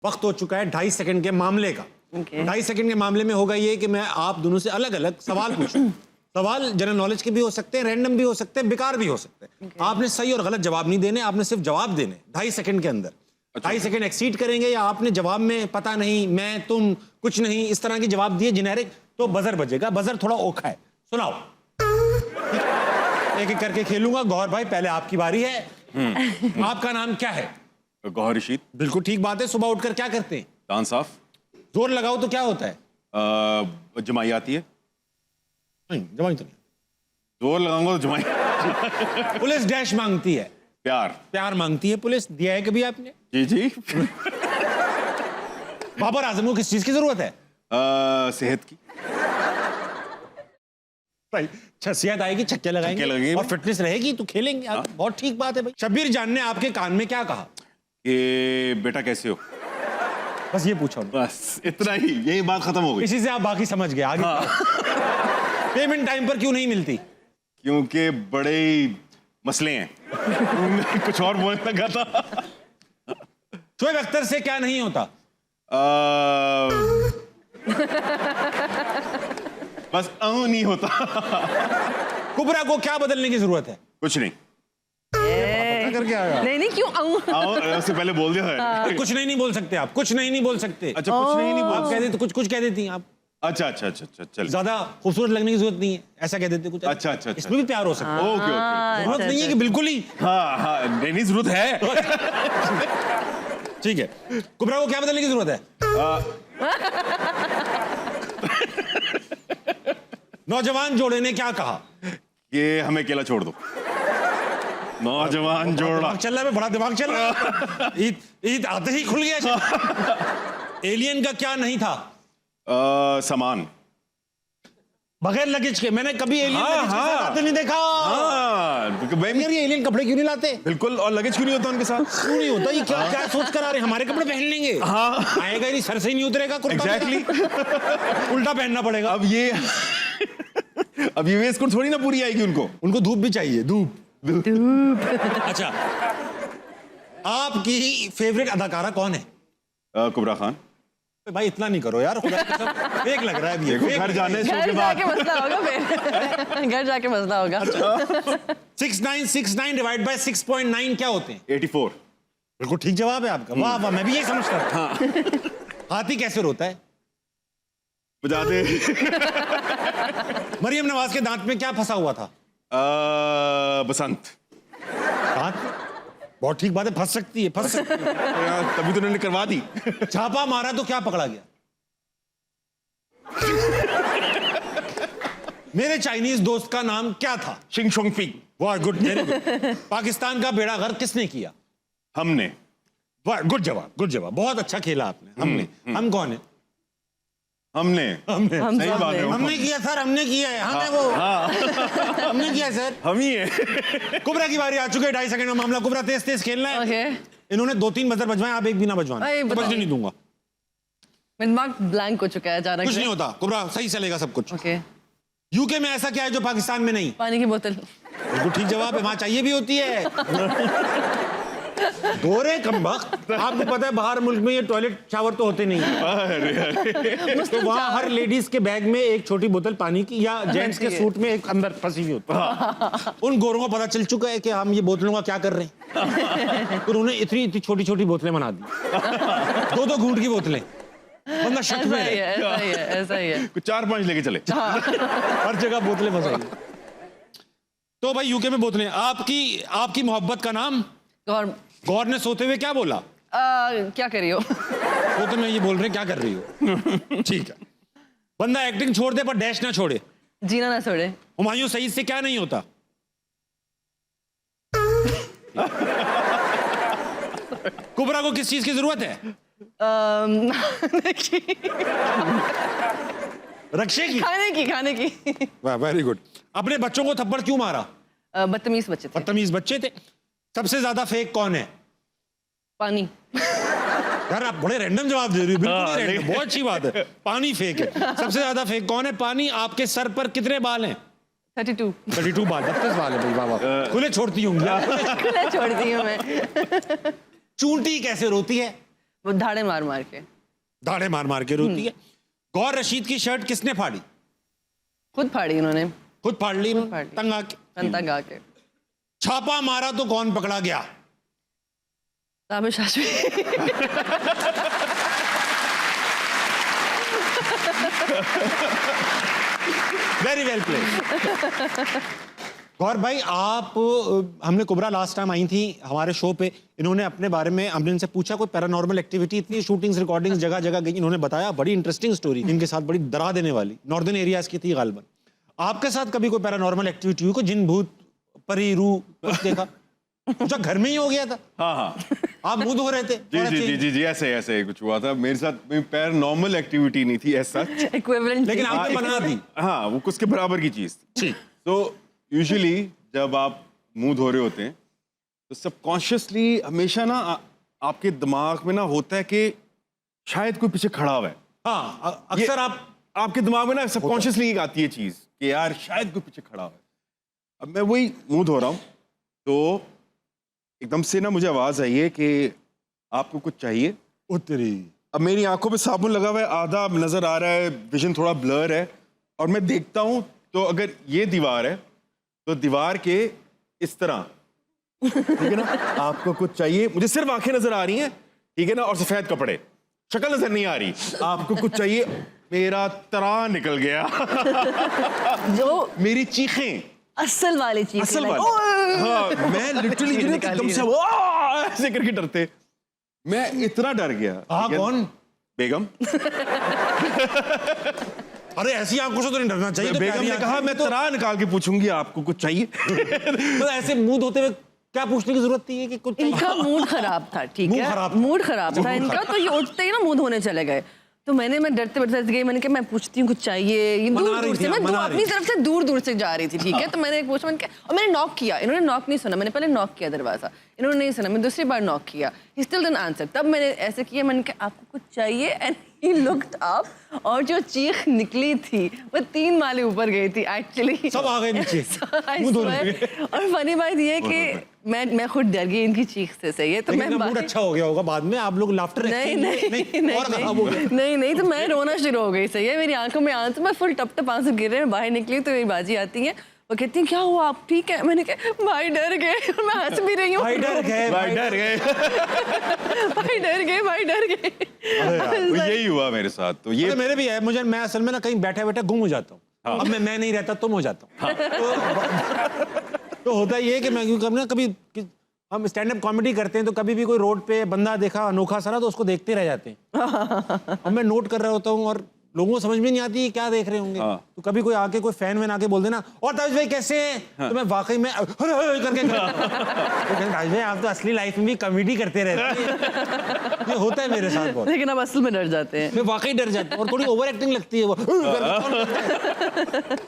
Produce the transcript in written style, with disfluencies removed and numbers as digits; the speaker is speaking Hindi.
वक्त हो चुका है 2.5 सेकंड के मामले का। 2.5 सेकंड के मामले में होगा ये कि मैं आप दोनों से अलग अलग सवाल पूछूं। सवाल जनरल नॉलेज के भी हो सकते हैं, रैंडम भी हो सकते हैं, बेकार भी हो सकते हैं। आपने सही और गलत जवाब नहीं देने, आपने सिर्फ जवाब देने 2.5 सेकंड के अंदर। 2.5 सेकंड एक्सीड करेंगे या आपने जवाब में पता नहीं, मैं, तुम, कुछ नहीं, इस तरह के जवाब दिए जेनेरिक, तो बजर बजेगा। बजर थोड़ा ओखा है, सुनाओ। एक एक करके खेलूंगा। गौहर भाई पहले आपकी बारी है। आपका नाम क्या है? गौहर रशीद। बिल्कुल ठीक बात है। सुबह उठकर क्या करते हैं? दांत साफ। जोर लगाओ तो क्या होता है? जमाई आती है। नहीं, जमाई तो नहीं। जोर लगाऊंगा तो जमाई। पुलिस डैश मांगती है। प्यार। प्यार मांगती है पुलिस। दिया है कभी आपने? जी जी। बाबर आजम को किस चीज की जरूरत है? सेहत की। भाई सेहत आएगी, छक्के लगाएंगे और फिटनेस रहेगी तो खेलेंगे। बहुत ठीक बात है भाई। शब्बीर जान ने आपके कान में क्या कहा? कि बेटा कैसे हो? बस ये पूछा। बस इतना ही, यही बात खत्म हो गई। इसी से आप बाकी समझ गए। आगे पेमेंट टाइम पर क्यों नहीं मिलती? क्योंकि बड़े मसले हैं। कुछ और बोलने लगा था। शोएब अख्तर से क्या नहीं होता? बस नहीं होता। कुबरा को क्या बदलने की जरूरत है? कुछ नहीं। करके आया। नहीं क्यों उससे पहले बोल दिया है। कुछ नहीं बोल सकते आप। कुछ नहीं बोल सकते। अच्छा कुछ नहीं आप कह देते कुछ कह देती हैं आप। अच्छा चल। ज्यादा खूबसूरत लगने की जरूरत नहीं है, ऐसा कह देते कुछ। अच्छा। इसमें भी प्यार हो सकता है। ओके। जरूरत नहीं है कि बिल्कुल ही। हाँ नहीं जरूरत है। ठीक है। कुबरा को क्या बदलने की जरूरत है? नौजवान जोड़े ने क्या कहा? कि हमें अकेला छोड़ दो। नौजवान जोड़ा चल रहा है, बड़ा दिमाग चल रहा है। ईद आते ही खुल गया। एलियन का क्या नहीं था? सामान। बगैर लगेज के। मैंने कभी एलियन लगेज के साथ आते नहीं देखा। यार ये एलियन कपड़े क्यों नहीं लाते? बिल्कुल। और लगेज क्यों नहीं होता उनके साथ? क्यों नहीं होता? ये क्या सोच कर आ रहे? हमारे कपड़े पहन लेंगे। आएगा ही नहीं, सर से ही नहीं उतरेगा कुर्ता। एग्जैक्टली। उल्टा पहनना पड़ेगा। अब ये वेस्ट कोट थोड़ी ना पूरी आएगी उनको धूप भी चाहिए। धूप। अच्छा, आपकी फेवरेट अदाकारा कौन है? कुबरा खान। भाई इतना नहीं करो यार, खुदा की कसम, फेक लग रहा है अभी। घर जाने शो के घर बाद जाके मसला होगा फिर। घर जाके मसला होगा। 6969 डिवाइड बाय 6.9 क्या होते हैं? 84। बिल्कुल ठीक जवाब है आपका। वाह वाह, मैं भी यही समझता था। हाथी कैसे रोता है? बजा दे। मरियम नवाज के दांत में क्या फंसा हुआ था? बसंत। दांत? बहुत ठीक बात है, फंस सकती है। तभी तो उन्होंने करवा दी। छापा मारा तो क्या पकड़ा गया? मेरे चाइनीज दोस्त का नाम क्या था? शिंग शोंग फिंग। वाह गुड, वेरी गुड। पाकिस्तान का बेड़ा गर्क किसने किया? हमने। वाह गुड जवाब, बहुत अच्छा खेला आपने। हमने। हम कौन है? हमने सही बात है। हमने किया सर, हमने किया है। हम है वो। हमने किया सर, हम ही है। कुबरा की बारी आ चुकी है। 2.5 सेकंड का मामला। कुबरा तेज खेलना है। इन्होंने 2-3 बजर बजवाए, आप एक भी ना बजवाना। बजने नहीं दूंगा। मेरा दिमाग ब्लैंक हो चुका है अचानक। कुछ नहीं होता कुबरा, सही चलेगा सब कुछ। ओके। यूके में ऐसा क्या है जो पाकिस्तान में नहीं? पानी की बोतल। बिल्कुल ठीक जवाब है। वहां चाहिए भी होती है। गोरे कमबख्त, आपको पता है बाहर मुल्क में ये टॉयलेट शावर तो होते नहीं है। तो वहाँ हर लेडीज के बैग में एक छोटी बोतल पानी की, या जेंट्स के सूट में एक अंदर फंसी हुई होती है। उन गोरों को पता चल चुका है कि हम ये बोतलों का क्या कर रहे हैं, तो उन्होंने इतनी छोटी छोटी बोतलें बना दी। 2-2 घूंट की बोतलें। बंदा शक में है। ऐसा ही है। कुछ 4-5 लेके चले। हर जगह बोतलें फंसाई। तो भाई यूके में बोतलें। आपकी मोहब्बत का नाम? गौर ने सोते हुए क्या बोला? क्या कर रही हो? वो तो मैं ये बोल रहे क्या कर रही हो। ठीक है। बंदा एक्टिंग छोड़ दे पर डैश ना छोड़े। जीना ना छोड़े। हुमायूं सईद से क्या नहीं होता? कुबरा को किस चीज की जरूरत है? रक्षे की? खाने की। वाह वेरी गुड। अपने बच्चों को थप्पड़ क्यों मारा? बदतमीज बच्चे थे। बदतमीज बच्चे थे। सबसे ज्यादा फेक कौन है? पानी। यार आप बड़े रैंडम जवाब दे रही हो। बिल्कुल ही रैंडम। बहुत अच्छी बात है। पानी फेक है। सबसे ज्यादा फेक कौन है? पानी। आपके सर पर कितने बाल हैं? 32 बाल। 32 बाल है भाई। बाबा खुले छोड़ती होंगी। खुले छोड़ती हूँ मैं। चूंटी कैसे रोती है? वो धाड़े मार मार के। दाढ़े मार मार के रोती है। गौर रशीद की शर्ट किसने फाड़ी? खुद फाड़ी उन्होंने। खुद फाड़ ली, फाड़ ली। तंग आके। कंता गा के। छापा मारा तो कौन पकड़ा गया? Tabish Hashmi. Very well played. Gaur भाई, आप हमने कुबरा लास्ट टाइम आई थी हमारे शो पे, इन्होंने अपने बारे में, हमने इनसे पूछा कोई पैरानॉर्मल एक्टिविटी, इतनी शूटिंग्स रिकॉर्डिंग्स जगह जगह गई, इन्होंने बताया बड़ी इंटरेस्टिंग स्टोरी इनके साथ, बड़ी डरा देने वाली, नॉर्दर्न एरियाज की थी गालिबन। आपके साथ कभी कोई पैरानॉर्मल एक्टिविटी हुई, कोई जिन भूत परी रूह कुछ देखा? पूछा घर में ही हो गया था? हाँ हाँ आप मुंह धो रहे थे? जी ऐसे ऐसे कुछ हुआ था मेरे साथ। पैरानॉर्मल एक्टिविटी नहीं थी ऐसा, इक्विवेलेंट। लेकिन आपने बना दी। हाँ वो उसके बराबर की चीज थी। तो यूजुअली जब आप मुंह धो रहे होते हैं तो सबकॉन्शियसली हमेशा ना आपके दिमाग में ना होता है कि शायद कोई पीछे खड़ा हुआ है। हाँ, अक्सर आपके दिमाग में ना सबकॉन्शियसली आती है चीज कि यार शायद कोई पीछे खड़ा हुआ है। अब मैं वही मुंह धो रहा हूँ तो एकदम से ना मुझे आवाज आई है कि आपको कुछ चाहिए। उतरी। अब मेरी आंखों पे साबुन लगा हुआ है, आधा नजर आ रहा है, विजन थोड़ा ब्लर है, और मैं देखता हूं तो अगर ये दीवार है तो दीवार के इस तरह, ठीक है ना, आपको कुछ चाहिए, मुझे सिर्फ आंखें नजर आ रही हैं, ठीक है ना, और सफेद कपड़े, शक्ल नजर नहीं आ रही, आपको कुछ चाहिए, मेरा तरा निकल गया। जो मेरी चीखें, असल वाली चीज। असल वाली। हाँ, मैं लिटरली एकदम से ऐसे करके डरते, मैं इतना डर गया। हाँ, कौन? बेगम। अरे ऐसी आंखों से तो नहीं डरना चाहिए। बेगम ने कहा मैं तरा निकाल के पूछूंगी आपको कुछ चाहिए। तो ऐसे मुंह धोते हुए क्या पूछने की जरूरत थी कि कुछ चाहिए? इनका मूड खराब था, ठीक मूड है, खराब था। मूड खराब था इनका, तो ये उठते ही ना मुंह धोने चले गए। तो मैं डरते डरते गई, मैंने कहा मैं पूछती हूँ कुछ चाहिए। ये मना दूर रही दूर थी, से, मैं मना अपनी रही तरफ से दूर दूर से जा रही थी, ठीक है। तो मैंने पूछा, मैंने कहा, और मैंने नॉक किया, इन्होंने नॉक नहीं सुना, मैंने पहले नॉक किया दरवाजा, इन्होंने नहीं सुना, मैं दूसरी बार नॉक किया, ही स्टिल डिडंट आंसर। तब मैंने ऐसे किया, मैंने कहा आपको कुछ चाहिए, एंड ही लुक्ड अप, और जो चीख निकली थी वो 3 माले ऊपर गई थी एक्चुअली। सब आ गए नीचे। मुंह धो रहे थे। और फनी बात ये है कि मैं खुद डर गई इनकी चीख से, सही है। तो मैं मूड अच्छा हो गया होगा बाद में, आप लोग लाफ्टर नहीं, तो मैं रोना शुरू हो गई, सही है। मेरी आंखों में आंसू, मैं फुल टप आंसू गिर रहे हैं, बाहर निकली तो मेरी बाजी आती है, वो कहती हैं क्या हुआ, आप ठीक है? मैंने कहा भाई डर गए, और मैं हंस भी रही हूँ। भाई डर गए। भाई डर गए। यही हुआ मेरे साथ। तो ये मेरे भी है, मैं असल में ना कहीं बैठे बैठे गुम हो जाता हूँ। अब मैं नहीं रहता तुम हो जाता हूँ। तो होता ये है कि मैं कभी हम स्टैंड अप कॉमेडी करते हैं तो कभी भी कोई रोड पे बंदा देखा अनोखा सा ना, तो उसको देखते रह जाते हैं। अब मैं नोट कर रहा होता हूँ और लोगों को समझ में नहीं आती क्या देख रहे होंगे। तो कभी कोई आके, कोई फैन वैन आके बोल देना, और ताज भाई कैसे हैं? तो मैं वाकई में करके ताज भाई आप तो असली लाइफ में भी कॉमेडी करते रहते हैं। ये होता है मेरे साथ बहुत। लेकिन अब असल में डर जाते हैं। मैं वाकई डर जाता हूँ और थोड़ी ओवर एक्टिंग लगती है वो।